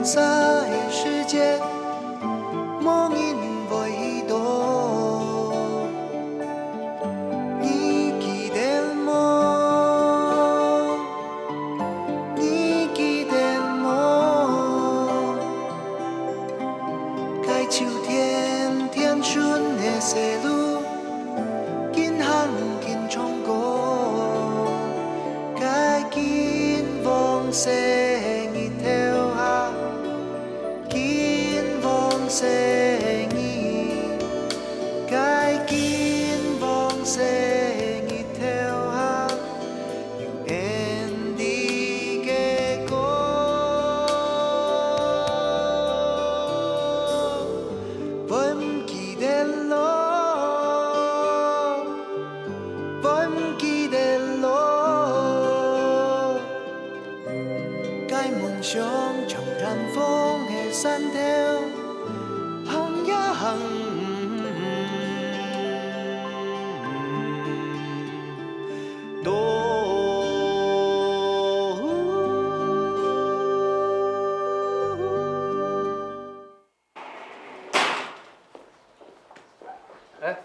洒的世界，无人袂懂。你记得吗？你记得吗？该秋天天春的西路，紧行紧冲过，该紧往西日头下，紧往西日，该紧往西日头下，永远的过。袂唔记得路，袂唔记得路，该梦想像染风的山头，行呀行。哎，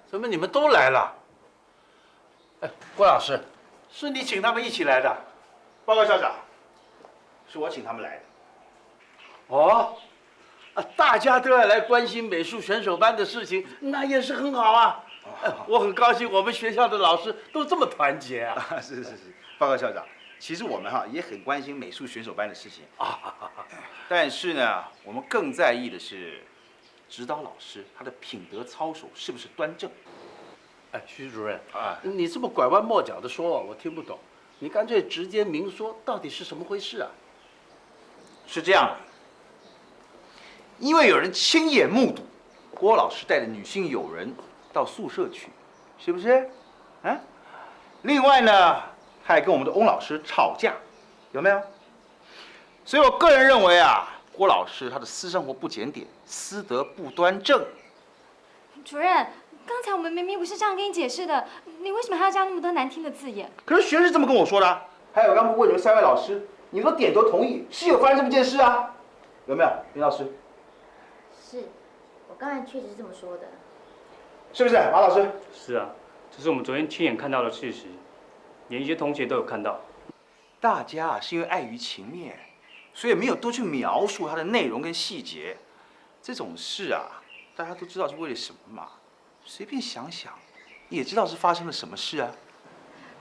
怎么你们都来了？哎，郭老师，是你请他们一起来的？报告校长，是我请他们来的。哦，大家都要来关心美术选手班的事情，那也是很好啊。我很高兴我们学校的老师都这么团结啊。是，报告校长，其实我们也很关心美术选手班的事情但是呢，我们更在意的是指导老师他的品德操守是不是端正。哎，徐主任你这么拐弯抹角的说，我听不懂。你干脆直接明说，到底是什么回事啊？是这样的，因为有人亲眼目睹郭老师带着女性友人到宿舍去，是不是？另外呢，他还跟我们的翁老师吵架，有没有？所以我个人认为郭老师他的私生活不检点，私德不端正。主任，刚才我们明明不是这样跟你解释的，你为什么还要加那么多难听的字眼？可是学生是这么跟我说的。还有刚不问你们3位老师，你们都点头同意，是有发生这么件事啊？有没有，林老师？是，我刚才确实是这么说的。是不是，马老师？是啊，这是我们昨天亲眼看到的事实，连一些同学都有看到。大家是因为碍于情面，所以没有多去描述它的内容跟细节。这种事大家都知道是为了什么嘛？随便想想，也知道是发生了什么事啊。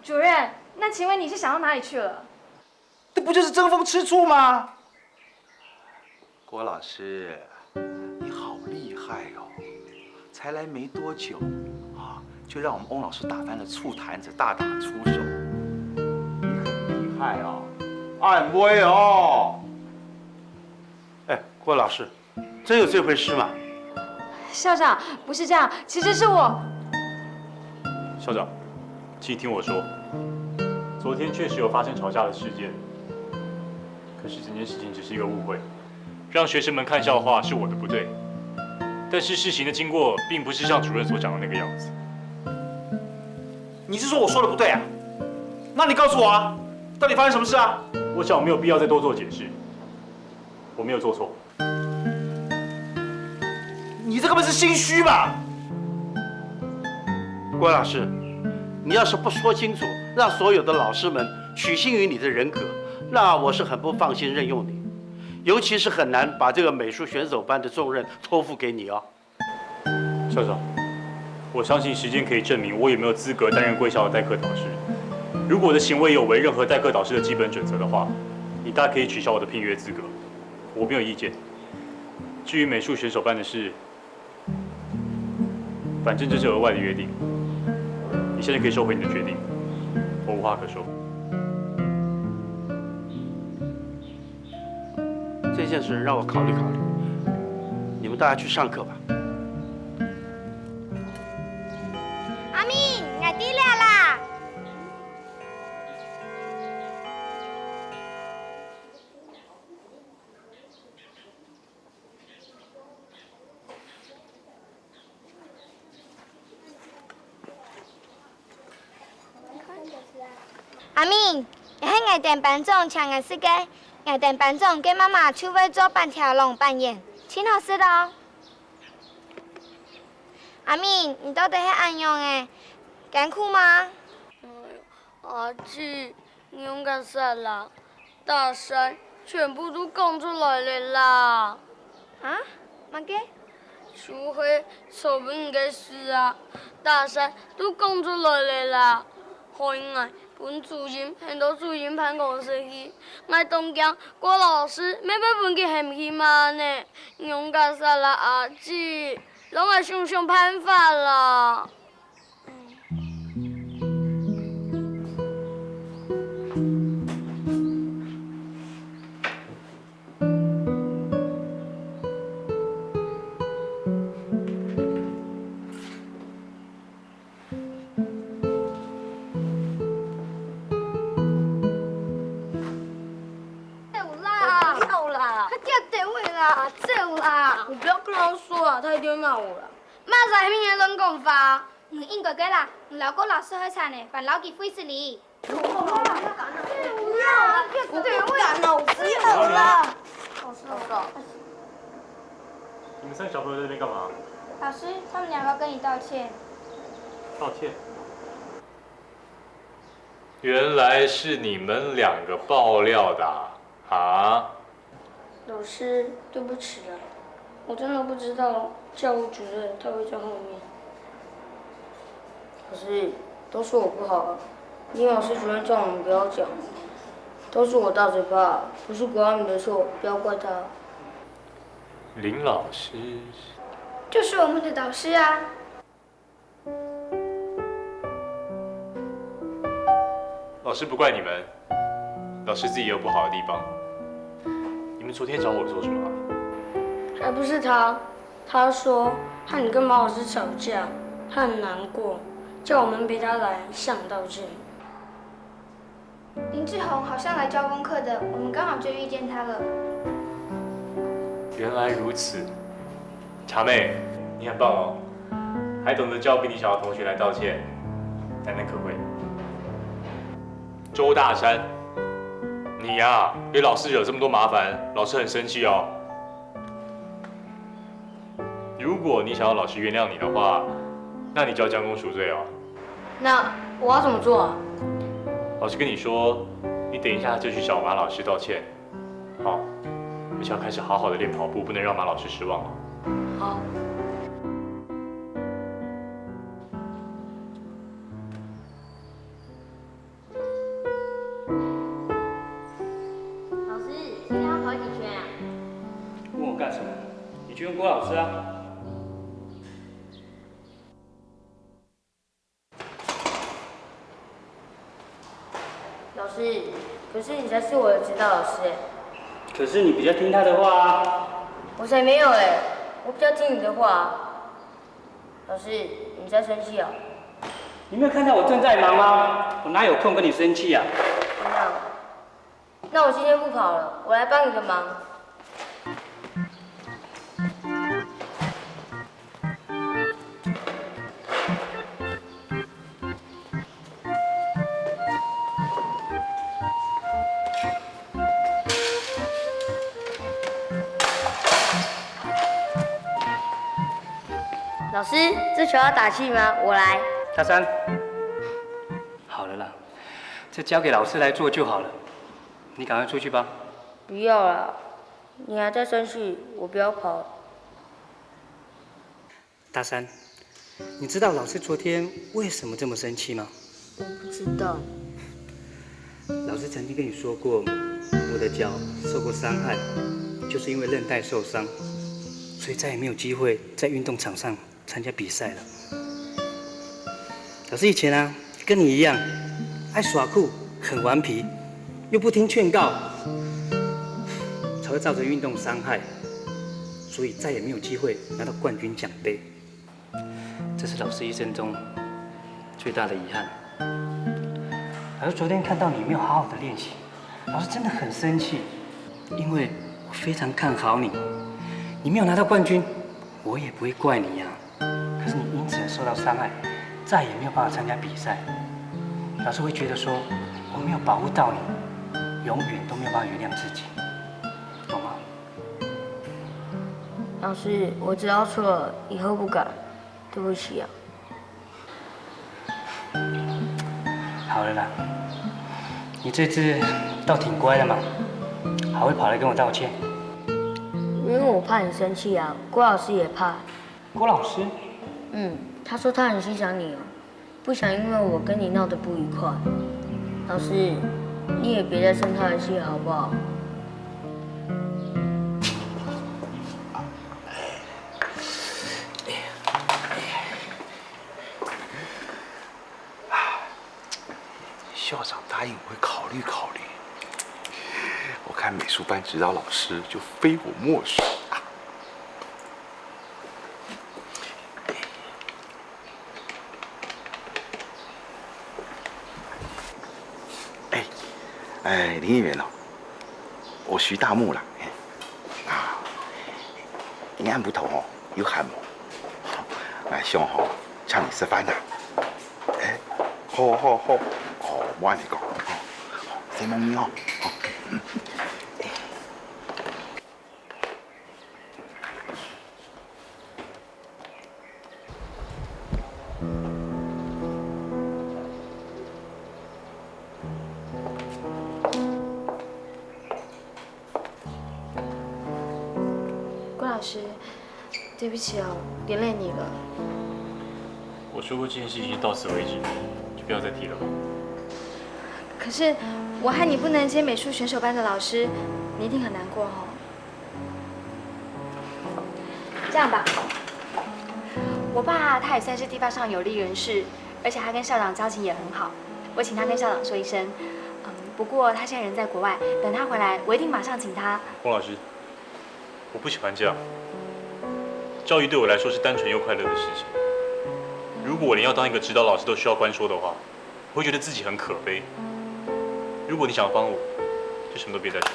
主任，那请问你是想到哪里去了？这不就是争风吃醋吗？郭老师，你好厉害哦！才来没多久就让我们翁老师打翻了醋坛子，大打出手。你很厉害哦，暗威哦。哎，郭老师，真有这回事吗？校长，不是这样，其实是我。校长，请听我说，昨天确实有发生吵架的事件，可是整件事情只是一个误会，让学生们看笑话是我的不对，但是事情的经过并不是像主任所讲的那个样子。你是说我说的不对啊？那你告诉我到底发生什么事啊？我想我没有必要再多做解释，我没有做错。你这根本是心虚吧？郭老师，你要是不说清楚，让所有的老师们取信于你的人格，那我是很不放心任用你，尤其是很难把这个美术选手班的重任托付给你哦。校长，我相信时间可以证明我有没有资格担任贵校的代课导师。如果我的行为有违任何代课导师的基本准则的话，你大可以取消我的聘约资格，我没有意见。至于美术选手班的事，反正这是额外的约定，你现在可以收回你的决定，我无话可说。这件事让我考虑考虑，你们大家去上课吧。阿明，我底了啦！阿明，你喺我哋班中抢嘅司机，我等班长跟妈妈就会做半条龙扮演，请老师喽。阿敏，你到底是安样诶？艰苦吗？阿姊，你勇敢死了，大山全部都讲出来了啦！啊？乜嘅？就是说不应该事啊，大山都讲出来了啦。可以我本主任很多主任办公室去，我东江郭老师没被本给嫌弃嘛呢？勇敢死了阿姊，让我想想办法啦。走啦！你不要跟他说啊，他一定会骂我了。马在面前乱讲话，你应该给啦，你老公老师会惨的，烦老给费事你。不要，不要了。你们三个小朋友在那边干嘛？老师，他们两个跟你道歉。道歉。原来是你们两个爆料的啊！老师，对不起啊，我真的不知道教务主任他会在后面。老师，都是我不好啊，林老师主任叫我们不要讲，都是我大嘴巴，不是国阿米的错，不要怪他。林老师，就是我们的导师啊。老师不怪你们，老师自己也有不好的地方。你们昨天找我做什么啊？还不是他，他说和你跟马老师吵架，他很难过，叫我们陪他来向道歉。林志宏好像来教功课的，我们刚好就遇见他了。原来如此，茶妹，你很棒哦，还懂得叫比你小的同学来道歉，难能可贵。周大山，你呀，给老师惹这么多麻烦，老师很生气哦。如果你想要老师原谅你的话，那你就要将功赎罪哦。那我要怎么做啊？老师跟你说，你等一下就去找马老师道歉，好，而且要开始好好的练跑步，不能让马老师失望哦。好。老师，今天要跑几圈啊？问我干什么？你去问郭老师啊。老师，可是你才是我的指导老师哎。可是你比较听他的话啊。我才没有哎，我比较听你的话。老师，你在生气啊？你没有看到我正在忙吗？我哪有空跟你生气啊？那我今天不跑了，我来帮你个忙。老师，这球要打气吗？我来。大山，好了啦，这交给老师来做就好了。你赶快出去吧。不要了，你还在生气，我不要跑了。大山，你知道老师昨天为什么这么生气吗？我不知道。老师曾经跟你说过，我的脚受过伤害，就是因为韧带受伤，所以再也没有机会在运动场上参加比赛了。老师以前啊，跟你一样，爱耍酷，很顽皮，又不听劝告，才会造成运动伤害，所以再也没有机会拿到冠军奖杯。这是老师一生中最大的遗憾。老师昨天看到你没有好好的练习，老师真的很生气，因为我非常看好你，你没有拿到冠军，我也不会怪你呀。可是你因此而受到伤害，再也没有办法参加比赛，老师会觉得说我没有保护到你，永远都没有办法原谅自己，懂吗？老师，我知道错了，以后不敢，对不起啊。好了啦，你这次倒挺乖的嘛，还会跑来跟我道歉。因为我怕你生气啊，郭老师也怕。郭老师，他说他很欣赏你哦，不想因为我跟你闹得不愉快。老师，你也别再生他的气好不好？校长答应我会考虑考虑。我看美术班指导老师就非我莫属啊！林议员哦，我徐大木啦，你案不头哦，有喊我，兄吼，请你吃饭啦。好，我按你讲，谁蒙你哦？郭老师，对不起哦，连累你了。我说过这件事已经到此为止，就不要再提了吧。可是我和你不能接美术选手班的老师，你一定很难过哦。这样吧，我爸他也算是地方上有利人士，而且他跟校长交情也很好，我请他跟校长说一声。不过他现在人在国外，等他回来，我一定马上请他。洪老师，我不喜欢这样。教育对我来说是单纯又快乐的事情。如果我连要当一个指导老师都需要关说的话，我会觉得自己很可悲。如果你想帮我，就什么都别再说。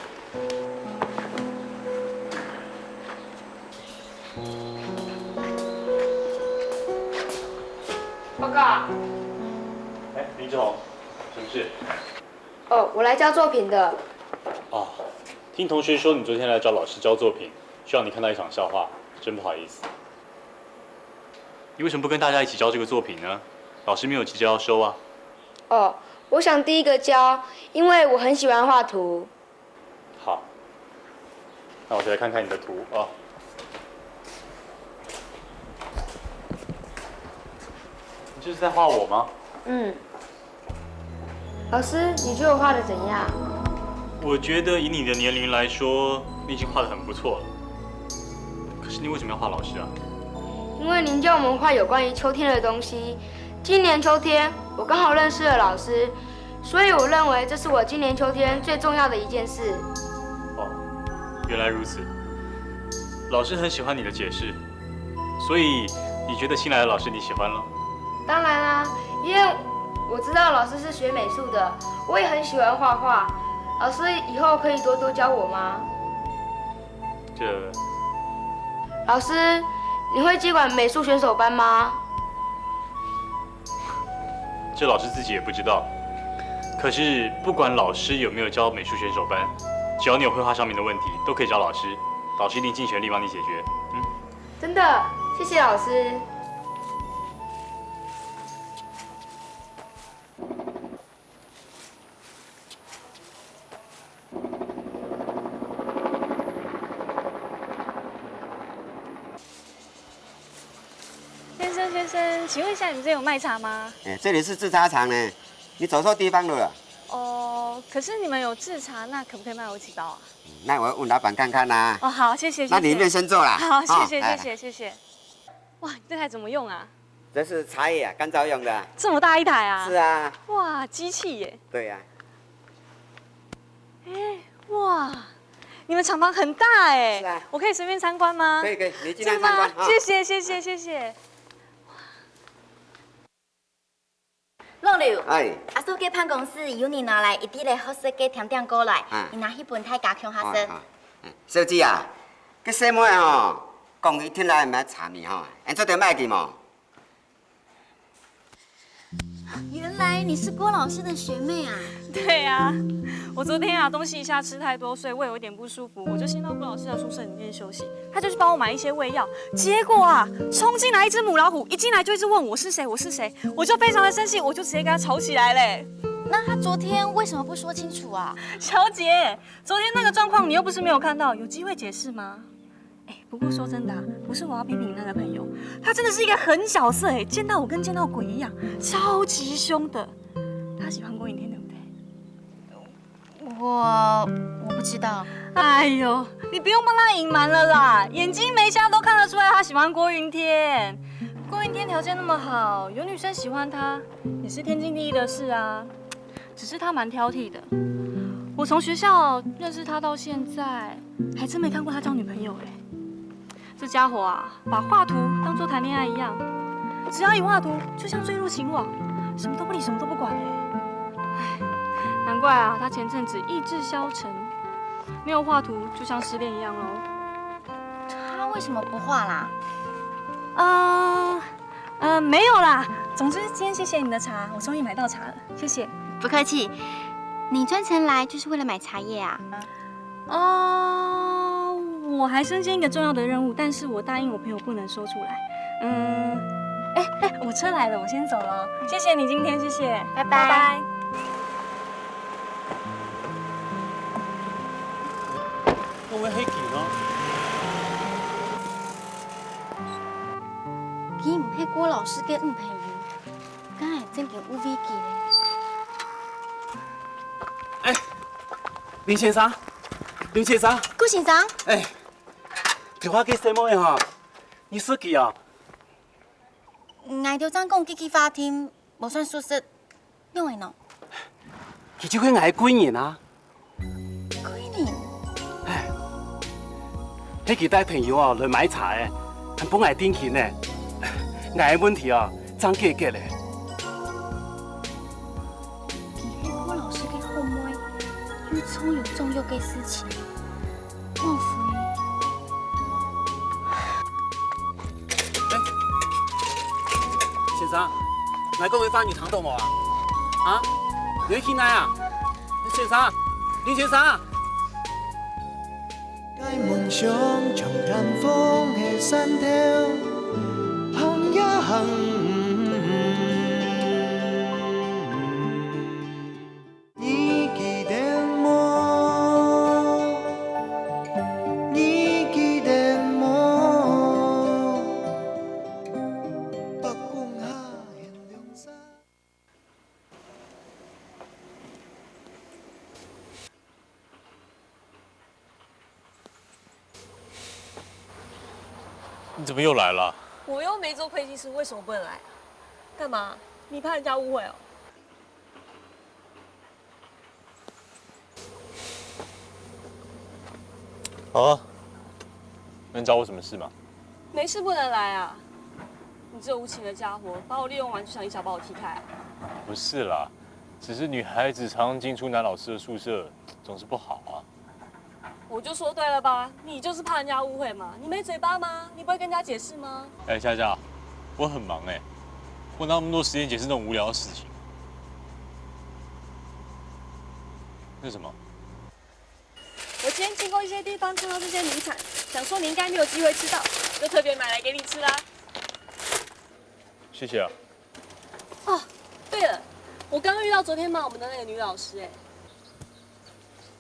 报告。林志宏，什么事？哦，我来交作品的。哦，听同学说你昨天来找老师交作品，需要你看到一场笑话，真不好意思。你为什么不跟大家一起交这个作品呢？老师没有急着要收啊。哦，我想第一个交，因为我很喜欢画图。好，那我就来看看你的图啊。你这是在画我吗？老师，你觉得我画的怎样？我觉得以你的年龄来说，你已经画得很不错了。可是你为什么要画老师啊？因为您叫我们画有关于秋天的东西。今年秋天，我刚好认识了老师，所以我认为这是我今年秋天最重要的一件事。哦，原来如此。老师很喜欢你的解释，所以你觉得新来的老师你喜欢了？当然啦，因为我知道老师是学美术的，我也很喜欢画画。老师以后可以多多教我吗？老师，你会接管美术选手班吗？这老师自己也不知道。可是不管老师有没有教美术选手班，只要你有绘画上面的问题，都可以找老师，老师一定尽全力帮你解决。真的，谢谢老师。先生，请问一下，你们这有卖茶吗？这里是制茶厂呢，你走错地方了。哦，可是你们有制茶，那可不可以卖我几包啊？那我问老板看看啦。哦，好，谢谢。那你面先做啦。好，谢谢。哇，你这台怎么用啊？这是茶叶啊，干燥用的。这么大一台啊？是啊。哇，机器耶。对呀。哇，你们厂房很大哎。是啊。我可以随便参观吗？可以，你尽量参观。谢谢。老刘，阿叔嘅办公室有你拿来一啲嘅好设计甜点过来，你拿迄本太加强下先。小姐啊，cái xe mới吼，講伊聽來唔係茶味吼，anh做條麥記冇？原来你是郭老师的学妹啊？对啊，我昨天东西一下吃太多，所以胃有点不舒服，我就先到郭老师的宿舍里面休息。他就去帮我买一些胃药，结果冲进来一只母老虎，一进来就一直问我是谁，我是谁，我就非常的生气，我就直接跟他吵起来嘞。那他昨天为什么不说清楚啊？小姐，昨天那个状况你又不是没有看到，有机会解释吗？不过说真的不是我要批评你那个朋友，他真的是一个狠角色见到我跟见到鬼一样，超级凶的。他喜欢郭云天，对不对？我不知道。哎呦，你不用帮他隐瞒了啦，眼睛没瞎都看得出来他喜欢郭云天。郭云天条件那么好，有女生喜欢他也是天经地义的事啊。只是他蛮挑剔的，我从学校认识他到现在，还真没看过他交女朋友哎。这家伙把画图当作谈恋爱一样，只要一画图，就像坠入情网，什么都不理，什么都不管哎。难怪他前阵子意志消沉，没有画图，就像失恋一样喽。他为什么不画啦？没有啦。总之今天谢谢你的茶，我终于买到茶了，谢谢。不客气。你专程来就是为了买茶叶啊？我还身兼一个重要的任务，但是我答应我朋友不能说出来。我车来了，我先走了。谢谢你今天，谢谢，拜拜。拜拜。我们黑记咯。佢唔係郭老師嘅女朋友，梗係真嘅有危機咧。林先生，林先生，顧先生，電話給什麼呀？你司機啊？外條長講去法庭，無算屬實，因為喏，佢就會嗌幾年啊？幾年？迄個帶朋友來買茶嘅，還本來點錢呢？嗌問題爭價格咧。佢係郭老師嘅後妹，又衝有重要嘅事情，莫非？先生，哪個違法你談到我啊？啊？你去哪啊？先生，林先生。該夢想從談風嘅山頭行一行。你記得麼？你記得麼？北光下現亮沙。你怎么又来了？我又没做会计师，为什么不能来？干嘛？你怕人家误会哦？好啊，能找我什么事吗？没事不能来啊！你这无情的家伙，把我利用完就想一脚把我踢开。不是啦，只是女孩子常常进出男老师的宿舍，总是不好啊。我就说对了吧，你就是怕人家误会嘛？你没嘴巴吗？你不会跟人家解释吗？佳佳，我很忙我哪有那么多时间解释那种无聊的事情？那什么？我今天经过一些地方看到这些名产，想说你应该没有机会吃到，就特别买来给你吃啦。谢谢啊。哦，对了，我刚刚遇到昨天骂我们的那个女老师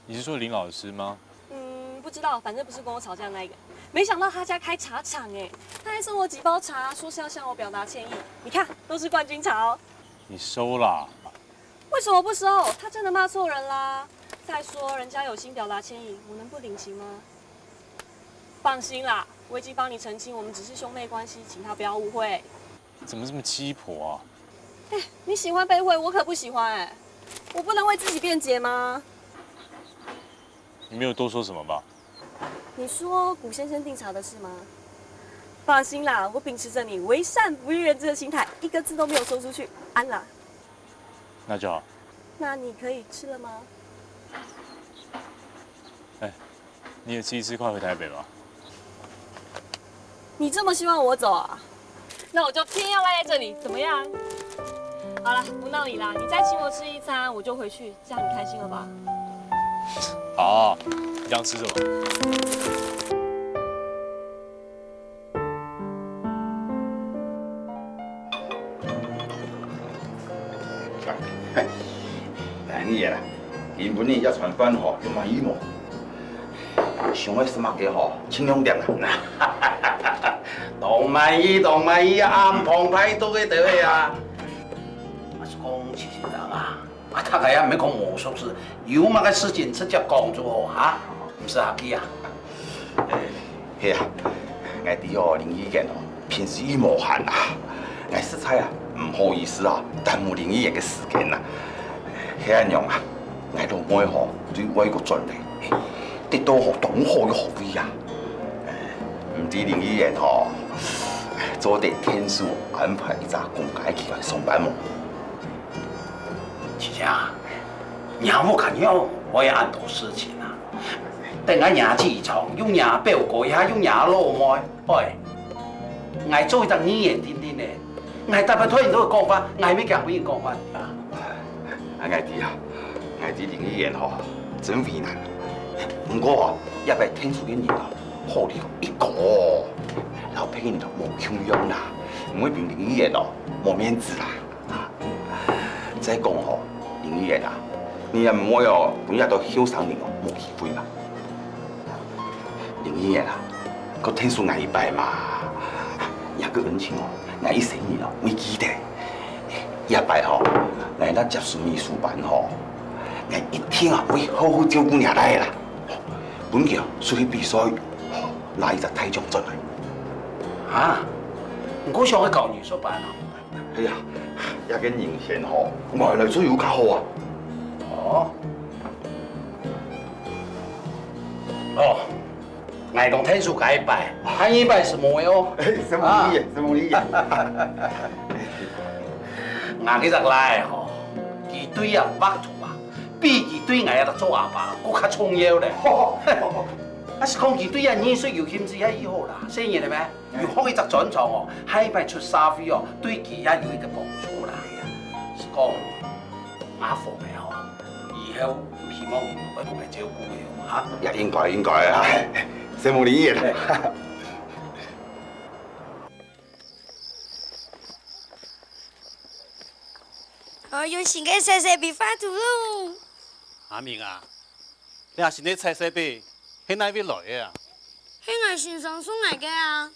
你是说林老师吗？不知道，反正不是跟我吵架那一个。没想到他家开茶厂他还送我几包茶，说是要向我表达歉意。你看，都是冠军茶哦。你收啦。为什么不收？他真的骂错人啦。再说，人家有心表达歉意，我能不领情吗？放心啦，我已经帮你澄清，我们只是兄妹关系，请他不要误会。怎么这么鸡婆啊？你喜欢被误会，我可不喜欢我不能为自己辩解吗？你没有多说什么吧？你说古先生订茶的事吗？放心啦，我秉持着你为善不欲人知的心态，一个字都没有说出去，安啦。那就好。那你可以吃了吗？你也吃一次，快回台北吧。你这么希望我走啊？那我就偏要赖在这里，怎么样？好了，不闹你啦，你再请我吃一餐，我就回去，这样你开心了吧？好，你想吃什么？林爷啦，原本呢一船班吼就满意么？想要什么嘅吼，请用点啦。当满意啊，暗旁派到嘅地位啊！我是讲谢先生啊，大家也唔免讲魔术师，有乜嘅事情直接讲就好哈，唔是客气啊。係啊，我哋哦林議員哦，平時無閒啊，我實在啊唔好意思啊，耽誤林議員嘅時間啊。係咁樣啊，我老妹嗬對外國進嚟，得到好懂好嘅學位啊。唔知林議員嗬，做啲天數安排一紮公開期來上班冇？姐姐啊，娘不肯要，我也按到事情啊。等我娘起床，有娘表哥也有娘老妹，喂，我做一隻耳眼聽聽的，我特別推人都講法，我咪講俾人講法啊。我哋啊，我哋林議員嗬真為難，不過啊，一百天數嘅人啊，好啲一個，老百姓就冇享用啦，唔會變林議員哦冇面子啦。再講嗬，林議員啊，你又唔會哦，本日到囂生人哦冇機會啦。林議員啊，個天數捱敗嘛，一個恩情哦，捱死你哦，會記得。一擺吼，我那接受秘書班吼，我一天啊會好好照顧你哋啦。本期出去比賽，拿一隻體獎進來。啊，我想去搞藝術班啊。係啊，一個人先吼，外來水要較好啊。哦。哦。我講天數改擺，還一擺是冇哦。什麼理解？什麼理解？我其實來吼，佢對啊畫圖啊，比佢對我喺度做阿爸，我較重要咧。我是講佢對啊藝術有興趣係以後啦，雖然係咩，如果佢隻專長哦，喺咪出社會哦，對佢也有一個幫助啦。是講阿父嘅吼，以後希望我同佢照顧嘅嚇。也應該啊，什麼理解啦？我用錢嘅細細筆畫圖咯。阿明啊，你係先啲細細筆，喺哪邊來嘅啊？係我先生送嚟嘅啊。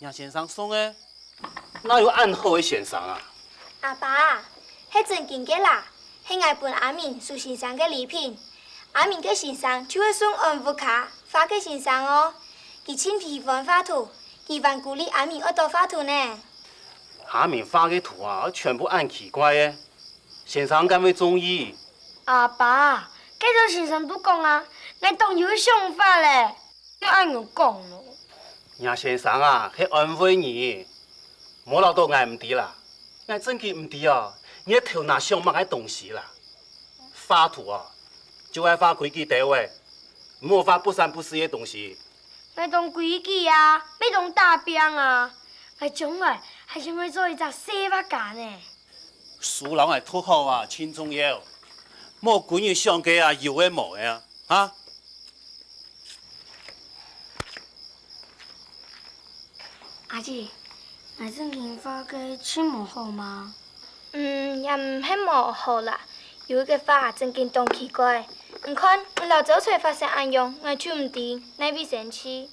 你先生送嘅？哪有暗號嘅先生啊？阿爸，係正經嘅啦，係我本阿明蘇先生嘅禮品。阿明嘅先生就會送安撫卡發給先生哦。佢親喜歡畫圖，佢還鼓勵阿明要多畫圖呢。阿明畫嘅圖啊，全部按奇怪嘅。先生敢會中意？阿爸，繼續先生都講啊，我當有想法咧，要按我講咯。人先生啊，係安慰你，冇鬧到我唔知啦，我真嘅唔知啊，你頭腦想乜嘅東西啦？畫圖啊，就愛畫規矩地位，唔好畫不三不四嘅東西。我當規矩啊，咩當大兵啊，我將來還想要做一隻寫畫家呢。書人係讀好啊，真重要。莫管佢上嘅啊，有嘅冇嘅啊，嚇！阿姐，我正經畫嘅真冇好嗎？也唔係冇好啦，有一個畫正經當奇怪。你看，我老早才發現安用，我就唔知，你別生氣。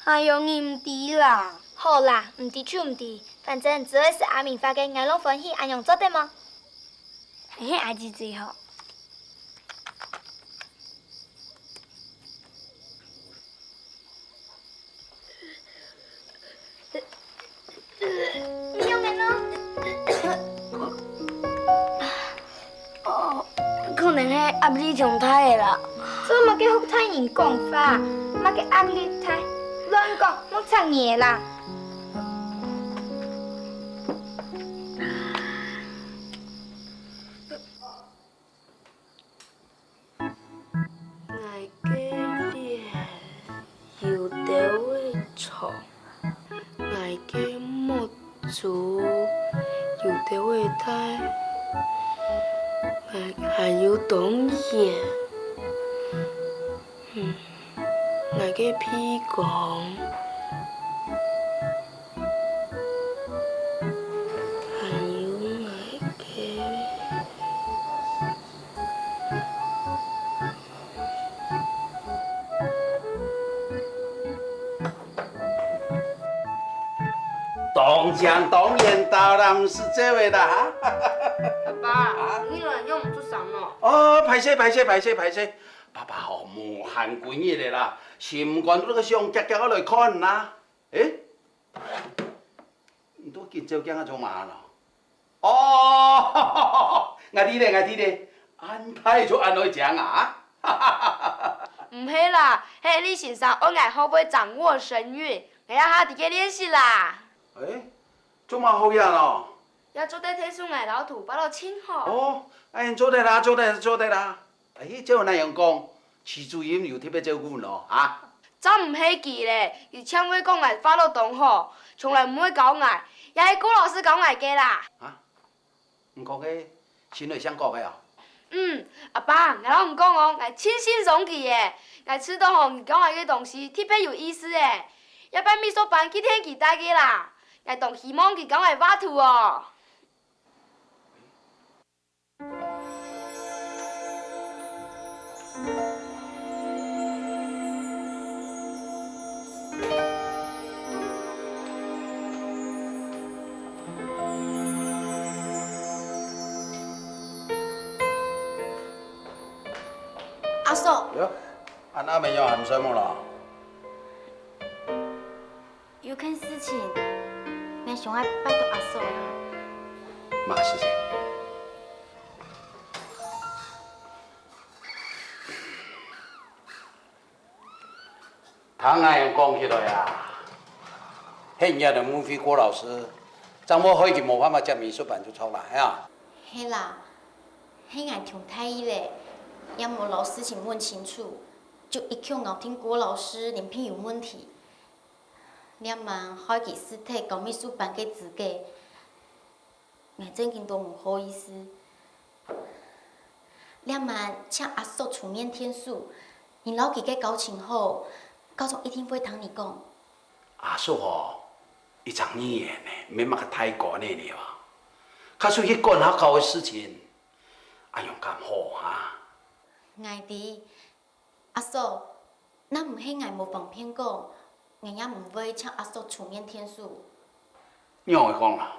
哎呦，你唔知啦。好啦，唔知就唔知，反正只要是阿明發嘅，我攏歡喜安用做得嗎？嘿，阿姐最好。你用嘅咯？哦，可能係壓力重太啦。做乜嘅好睇人講法？乜嘅壓力太亂講，冇插嘢啦。有的会带懂嘢，我嘅屁講，還有我嘅。当讲当然当然是这位啦哈。爸，你兩用唔出神咯？哦，歹勢，爸爸吼無限幾日的啦，心肝都個上夾夾來看啦。誒，你都見照鏡啊做嘛咯？哦，我知咧，安排就安來講啊。唔係啦，係你先生安排可唔可以掌握神韻，我要下啲嘅練習啦。誒，做嘛好呀咯？要做得睇數藝老土，把到清好。哦，哎，做得啦。哎，即係那樣講，徐主任又特別照顧咯，啊？真唔係佢咧，而請會講藝發到同學，從來唔會講藝，又係高老師講藝嘅啦。啊？唔講嘅，先嚟想講嘅啊？阿爸，我老唔講我，我真欣賞佢嘅，我知道學你講藝嘅東西特別有意思嘅，要擺美術班去聽佢帶嘅啦，我仲希望佢講藝畫圖哦。阿嫂，喲，安那邊有喊什麼啦？有件事情，我想要拜託阿嫂呀。嘛是這。唐愛講起來呀，現在的母妃郭老師，怎麼可以冇辦法將美術班就出來啊？係啦，係我聽太醫咧，也冇老師先問清楚，就一口咬定郭老師人品有問題。你問開佢實體搞美術班嘅資格，我真經都唔好意思。你問請阿嫂出面天數，你老幾個交情好，高總一定會同你講。阿叔哦，一張語言呢，免乜個太過呢你哇，佢出去幹下搞嘅事情，阿用咁好啊？愛弟，阿嫂，那唔係愛冇方便講，我也唔會請阿嫂出面天數。你會講啦？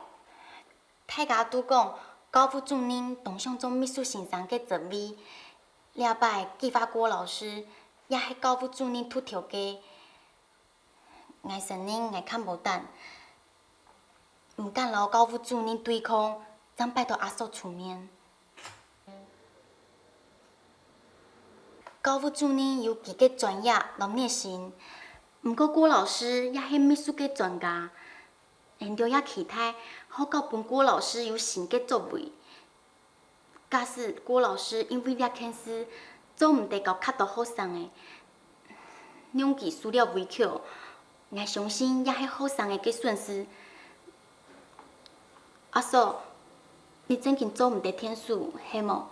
大家都講高副主任同上做秘書先生嘅職位，了擺計劃郭老師也係高副主任禿頭嘅。我承認我看無膽，唔敢老高副主任對抗，怎拜託阿嫂出面。高副主任有佢嘅專業同熱心，唔過郭老師也係秘書嘅專家。研究也期待好到本郭老師有新嘅作為。假使郭老師因為呢件事做唔得到較多學生嘅，讓佢輸了委屈，我相信也係學生嘅損失。阿嫂，你真經做唔得天數，係冇？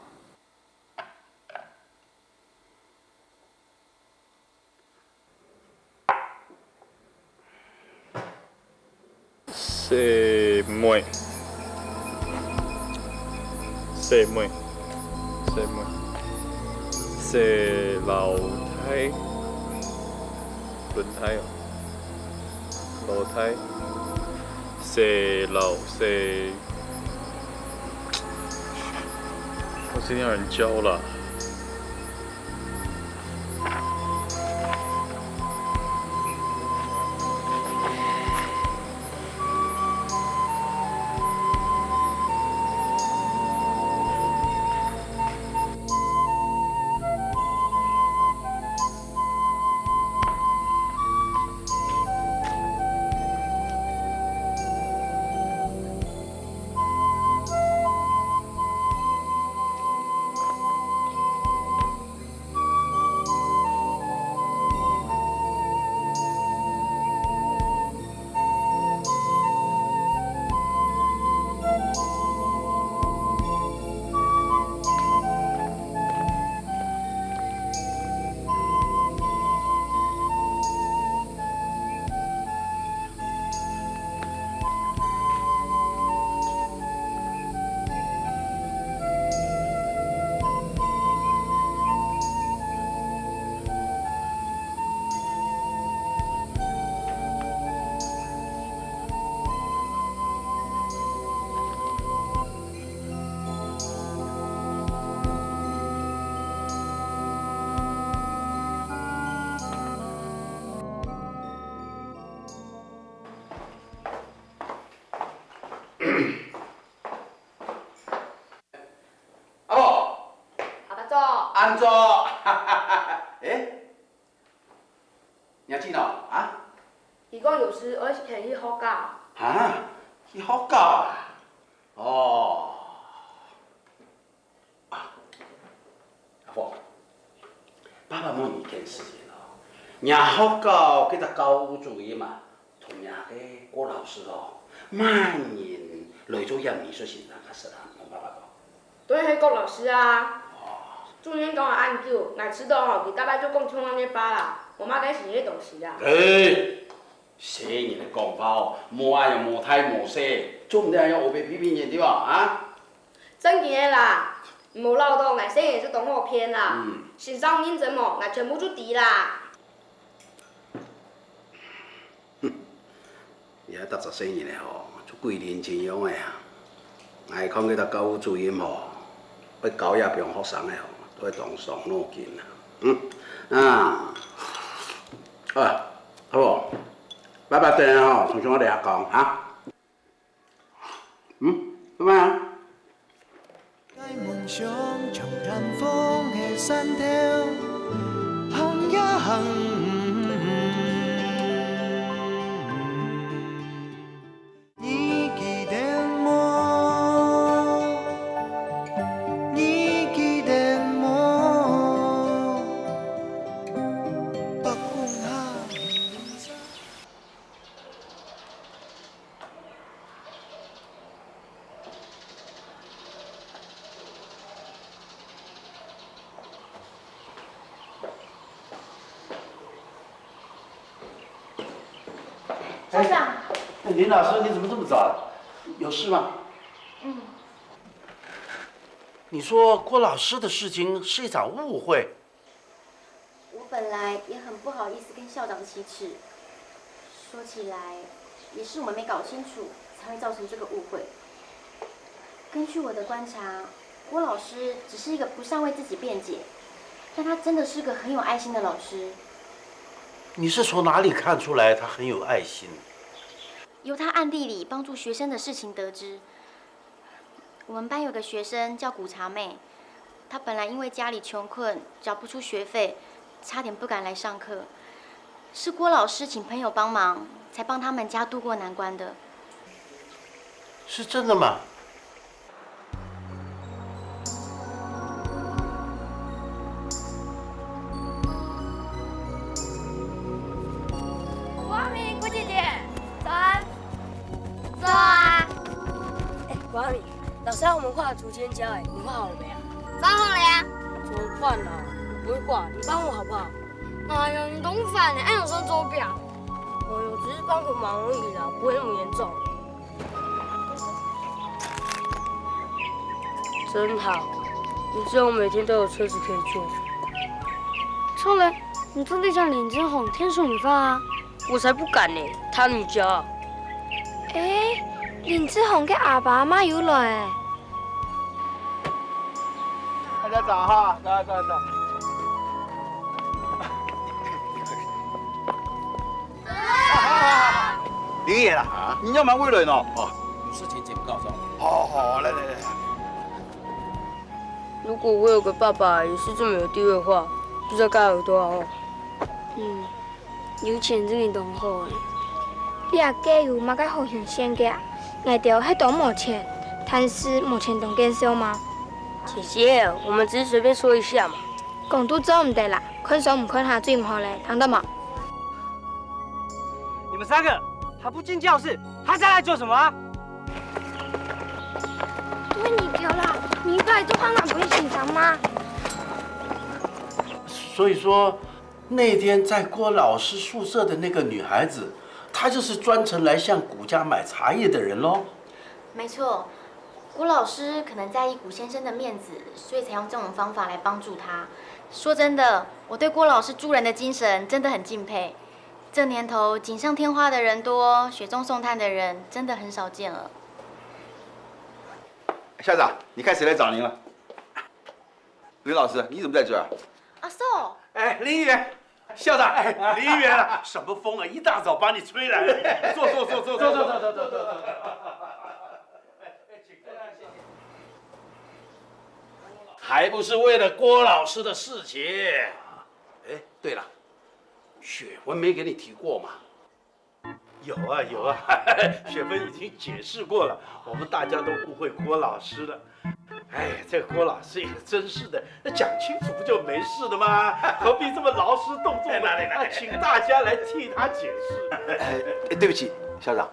四樓梯，輪胎哦，樓梯，我今天有人教了。安坐。哎，你要进哦啊？伊讲有事，我是去去福教。啊，去福教啊？哦。啊，阿婆，爸爸问你一件事情哦，人福教叫做教务主任嘛，同人个郭老师哦，万年来做人艺术先生较适合，我爸爸讲。对，迄郭老师啊。主任讲的按久，爱迟到吼，佮甲摆就讲冲咱咧巴啦，我妈该是迄东西啦。哎，西人的讲法哦，无爱用无太无细，总唔得用黑白批评人对吧？啊？正经的啦，无漏洞，爱生也是懂我偏啦。欣赏认真哦，爱全部就敌啦。伊遐搭十岁人的吼，就贵人真样的啊！爱看迄搭教务主任吼，要教也平学生的吼。都会动伤脑筋啦，好啊，好无？拜拜等吼，从像我俩讲哈，拜拜啊。梦想像南风的山头，行呀行，你记得么？你记得么？北风下。校长。林老师，你怎么这么早了？有事吗？你说郭老师的事情是一场误会。我本来也很不好意思跟校长启齿，说起来也是我们没搞清楚，才会造成这个误会。根据我的观察，郭老师只是一个不善为自己辩解，但他真的是个很有爱心的老师。你是从哪里看出来他很有爱心？由他暗地里帮助学生的事情得知，我们班有个学生叫古茶妹，她本来因为家里穷困，缴不出学费，差点不敢来上课。是郭老师请朋友帮忙，才帮他们家渡过难关的。是真的吗？郭阿敏，郭姐姐，早安。早啊。郭阿敏，老师让我们画竹签胶，你画好了没啊？画好了呀。怎么办啊？我不会画，你帮我好不好？哎呦，你懂反了，按有算手表。哎呦，只是帮个忙而已啦，不会那么严重。真好，你这样每天都有车子可以坐。错了，你坐地上脸真红，天书你发啊？我才不敢呢，他女家。哎，林志宏跟阿爸阿妈有来。大家早哈，早。林爷啦，你要忙未来呢？哦，有事情请告诉我。好，来。如果我有个爸爸也是这么有地位的话，不知道该有多好。有钱真的懂好诶。你阿家有嘛个好像先个，爱掉还都没钱，但是没钱懂减少吗？姐姐，我们只是随便说一下嘛。讲都做唔得啦，看手唔看下最唔好嘞，听到吗？你们三个还不进教室，还在来做什么啊？对你丢啦，你拜托他哪不会紧张吗？所以说，那天在郭老师宿舍的那个女孩子，她就是专程来向古家买茶叶的人喽。没错，郭老师可能在意古先生的面子，所以才用这种方法来帮助他。说真的，我对郭老师助人的精神真的很敬佩。这年头锦上添花的人多，雪中送炭的人真的很少见了。校长，你看谁来找您了？林老师，你怎么在这儿？阿寿，哎，林议员，校长，林议员啊，什么风啊，一大早把你吹来了。坐。还不是为了郭老师的事情。哎，对了，雪文没给你提过吗？有啊有啊，雪芬已经解释过了，我们大家都误会郭老师了。哎，这个郭老师也真是的，那讲清楚不就没事了吗？何必这么劳师动众呢？请大家来替他解释。对不起，校长，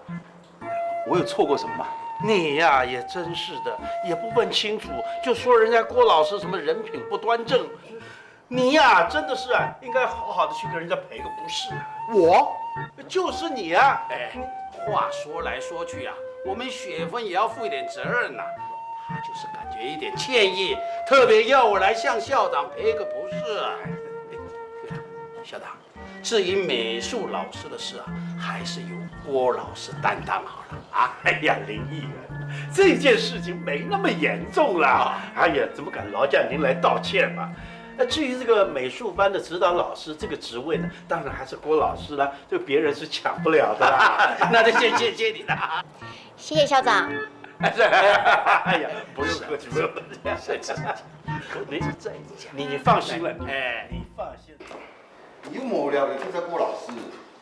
我有错过什么吗？你呀，也真是的，也不问清楚，就说人家郭老师什么人品不端正。你呀，真的是啊，应该好好的去跟人家赔个不是啊。我就是你啊！哎，话说来说去啊，我们雪芬也要负一点责任呐。他就是感觉一点歉意，特别要我来向校长赔个不是啊。对了，校长，至于美术老师的事啊，还是由郭老师担当好了啊。哎呀，林议员，这件事情没那么严重啦。哎呀，怎么敢劳驾您来道歉嘛？那至于这个美术班的指导老师这个职位呢，当然还是郭老师啦，这别人是抢不了的啦。那就先谢谢你了。谢谢校长。哎呀，不用客气，不用客气。你放心了，哎，你放心。有无聊就去找郭老师，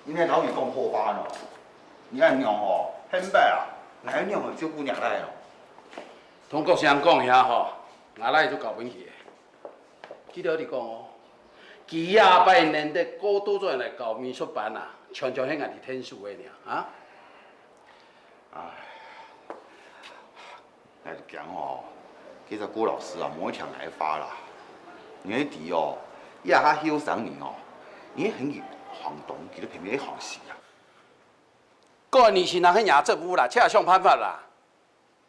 因为老语讲破发咯。你按娘吼，很白啊，哪娘哦照顾娘来哦。通国乡讲遐吼，俺来就搞问题。记得你讲哦，几廿百年的高都转来搞美术班啊，常常迄个是天数的尔啊。哎，那就讲哦，其实郭老师啊，没抢来发啦。你迄弟哦，伊也较嚣张呢哦，伊很有行动，其实偏偏行事啊。过年是人去赢政府啦，请想办法啦。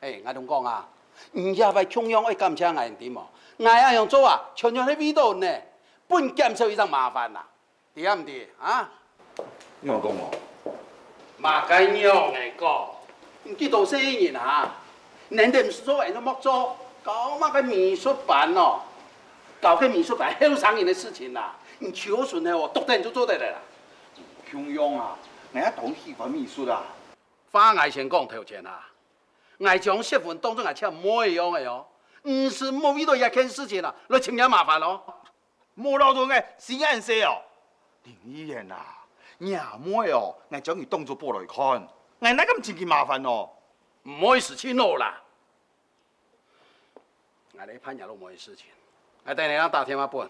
哎，我同讲啊，唔也歹穷养爱感谢爱点哦。爱阿样做啊，常常喺味道呢，本减少一张麻烦啦，对啊唔对啊？你有讲哦？嘛该样来讲，唔记到生人啊，人哋唔是做，人都莫做，搞乜个美术班哦，搞个美术班好伤人的事情啦，你求顺的哦，独然就做得来啦。穷养啊，人家懂喜欢美术啊。花爱先讲头前啊，爱将学分当作爱请冇一样的哦。唔是冇遇到一件事情啦，来请人麻烦咯。冇老多个新案事哦，林议员啊，伢妹哦，我将伊当作报来看，我哪咁真嘅麻烦哦？唔好意思迁怒啦，我哋潘也都冇事情，我等你让打电话本，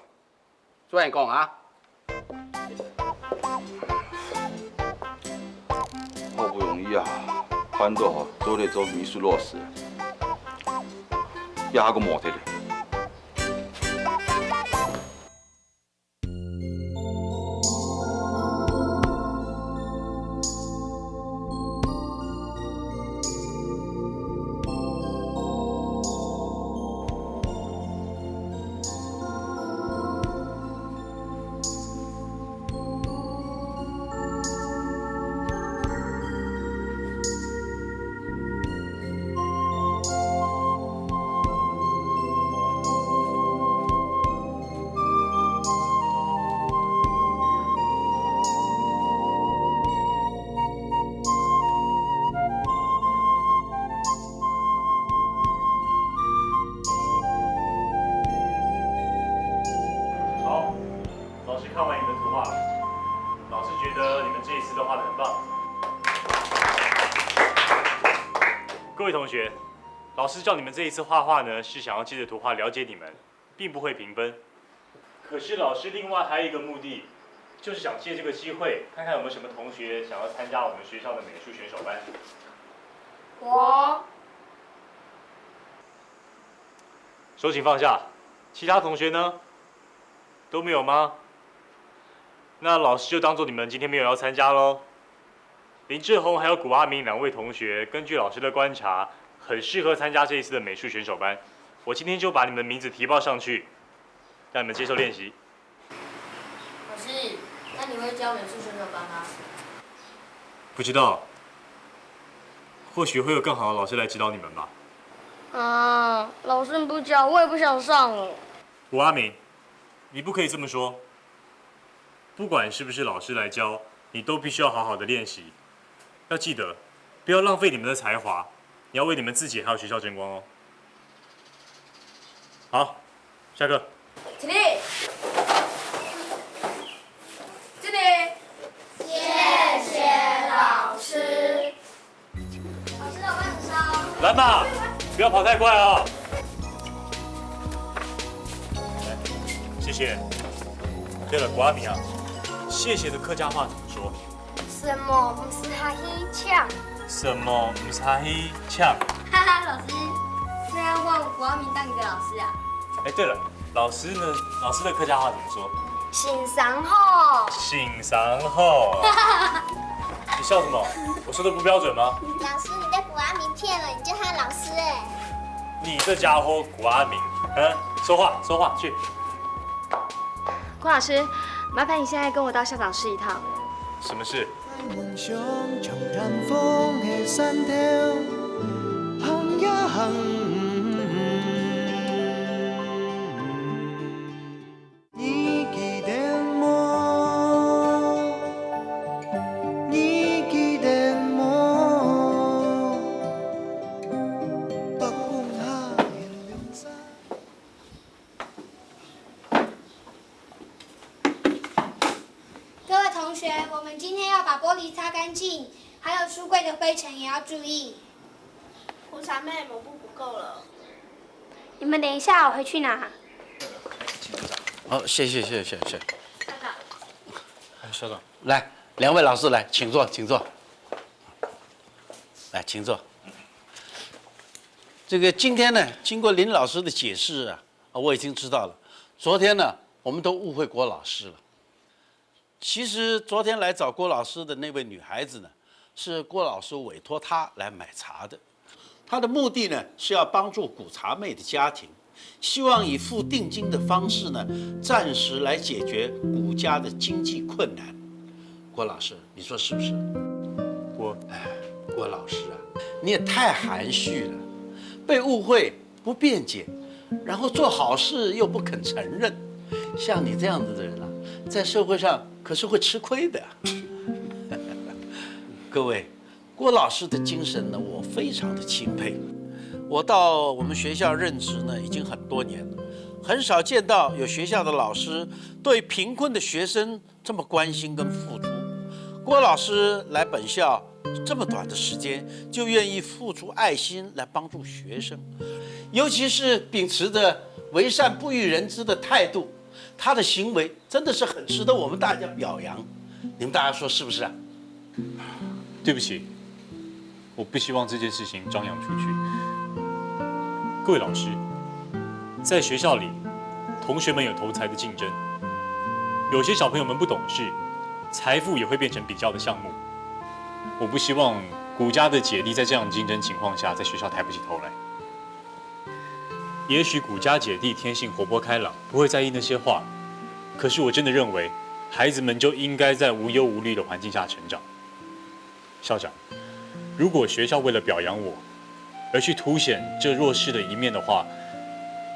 做人讲啊。好不容易啊，潘到吼做嚟做美术老师。也还个模特嘞。看完你们的图画，老师觉得你们这一次都画得很棒。各位同学，老师叫你们这一次画画呢，是想要借着图画了解你们，并不会评分。可是老师另外还有一个目的，就是想借这个机会，看看有没有什么同学想要参加我们学校的美术选手班。我手请放下。其他同学呢？都没有吗？那老师就当做你们今天没有要参加喽。林志宏还有古阿明两位同学，根据老师的观察，很适合参加这一次的美术选手班。我今天就把你们名字提报上去，让你们接受练习。老师，那你会教美术选手班吗？不知道，或许会有更好的老师来指导你们吧。啊，老师不教，我也不想上了。古阿明，你不可以这么说。不管是不是老师来教，你都必须要好好的练习。要记得，不要浪费你们的才华，你要为你们自己还有学校争光哦。好，下课。起立。起立。谢谢老师。老师，我很烧。来嘛，不要跑太快啊！谢谢。对了，谷阿明啊，谢谢的客家话怎么说？什么不是哈嘿呛？什么唔是哈嘿呛？哈哈，老师，这样换谷阿明当你的老师啊？哎，对了，老师呢？老师的客家话怎么说？欣赏后。欣赏后。你笑什么？我说的不标准吗？老师，你被谷阿明骗了，你叫他老师哎。你这家伙谷阿明，说话去。郭老师，麻烦你现在跟我到校长室一趟。什么事？梦想長探風嘅山頭，行呀行，你記得麼？你記得麼？北風下現亮山。各位同學，我們今天要把玻璃擦乾淨，還有書櫃的灰塵也要注意。胡茶妹，抹布不夠了。你們等一下，我回去拿。好，謝謝。校長。校長，來，兩位老師來，請坐。來，請坐。這個今天呢，經過林老師的解釋啊，我已經知道了。昨天呢，我們都誤會郭老師了。其實昨天來找郭老師的那位女孩子呢，是郭老師委託她來買茶的。她的目的呢，是要幫助古茶妹的家庭，希望以付定金的方式呢，暫時來解決古家的經濟困難。郭老師，你說是不是？郭老師啊，你也太含蓄了，被誤會不辯解，然後做好事又不肯承認，像你這樣子的人啊，在社會上可是會吃虧的。各位，郭老師的精神呢，我非常的欽佩。我到我們學校任職呢，已經很多年了，很少見到有學校的老師對貧困的學生這麼關心跟付出。郭老師來本校這麼短的時間，就願意付出愛心來幫助學生，尤其是秉持着為善不欲人知的態度，他的行為真的是很值得我們大家表揚。你們大家說是不是啊？對不起，我不希望這件事情張揚出去。各位老師，在學校裡，同學們有同儕的競爭，有些小朋友們不懂事，財富也會變成比較的項目。我不希望古家的姐弟在這樣競爭情況下，在學校抬不起頭來。也許古家姐弟天性活潑開朗，不會在意那些話，可是我真的認為，孩子們就應該在無憂無慮的環境下成長。校長，如果學校為了表揚我，而去凸顯這弱勢的一面的話，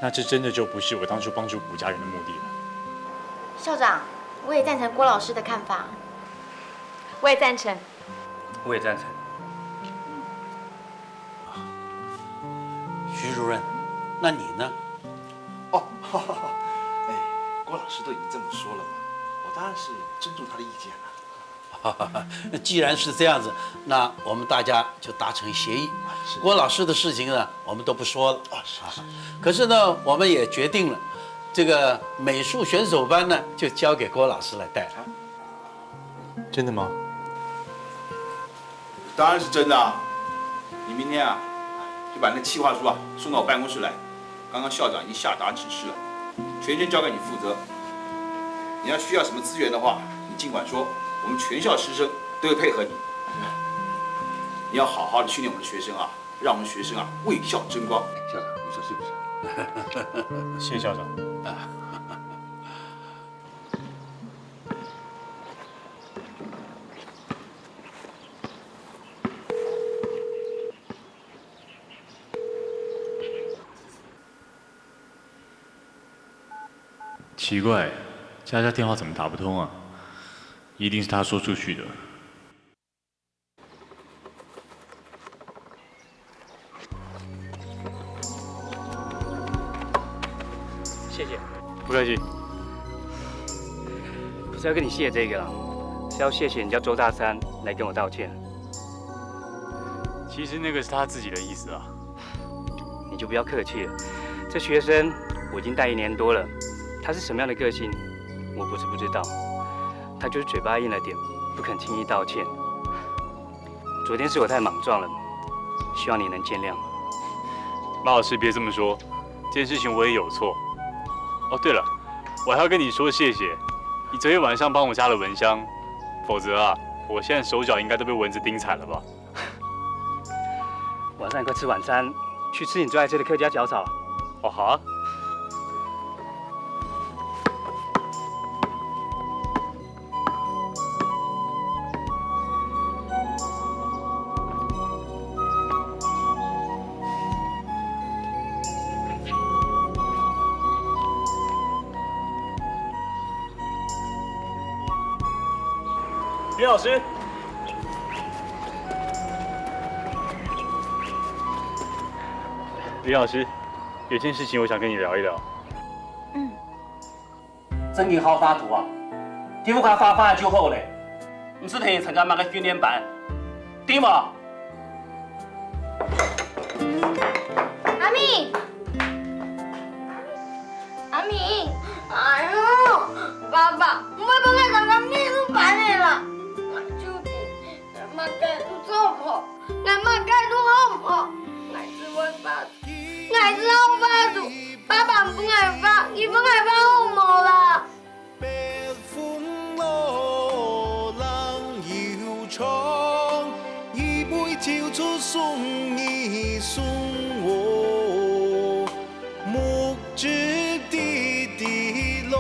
那這真的就不是我當初幫助古家人的目的了。校長，我也贊成郭老師的看法。我也贊成。我也贊成。徐主任，那你呢？哦，哎，郭老師都已經這麼說了嘛，我當然是尊重他的意見了。那既然是這樣子，那我們大家就達成協議。郭老師的事情呢，我們都不說了。可是呢，我們也決定了，這個美術選手班呢，就交給郭老師來帶。真的嗎？當然是真的啊！你明天啊，就把那企劃書啊送到我辦公室來。剛剛校長已經下達指示了，全權交給你負責。你要需要什麼資源的話，你盡管說。我們全校師生都會配合你，你要好好的訓練我們的學生啊，讓我們學生啊為校爭光。校長，你說是不是？謝謝校長。奇怪，佳佳電話怎麼打不通啊？一定是他說出去的。謝谢谢。不客气。不是要跟你谢这个啦，是要谢谢你叫周大三来跟我道歉。其实那个是他自己的意思啊。你就不要客气了，这学生我已经带1年多了，他是什么样的个性，我不是不知道。他就是嘴巴硬了点，不肯轻易道歉。昨天是我太莽撞了，希望你能见谅。马老师别这么说，这件事情我也有错。哦，对了，我还要跟你说谢谢，你昨天晚上帮我加了蚊香，否则啊，我现在手脚应该都被蚊子叮惨了吧？晚上你快吃晚餐，去吃你最爱吃的客家小炒。哦，好啊。李老师，李老师，有件事情我想跟你聊一聊。真件好发图啊！天赋卡发就好嘞，唔是提参加乜个训练班，对冇？阿敏，阿敏，哎呦，爸爸，我帮我参加秘书班嚟啦。我戒毒做破，我戒毒好破，我只会发毒，我只好发毒。爸爸唔爱发，伊不爱发好冇啦。北風路冷搖窗，一杯照出送一送我，木质地落。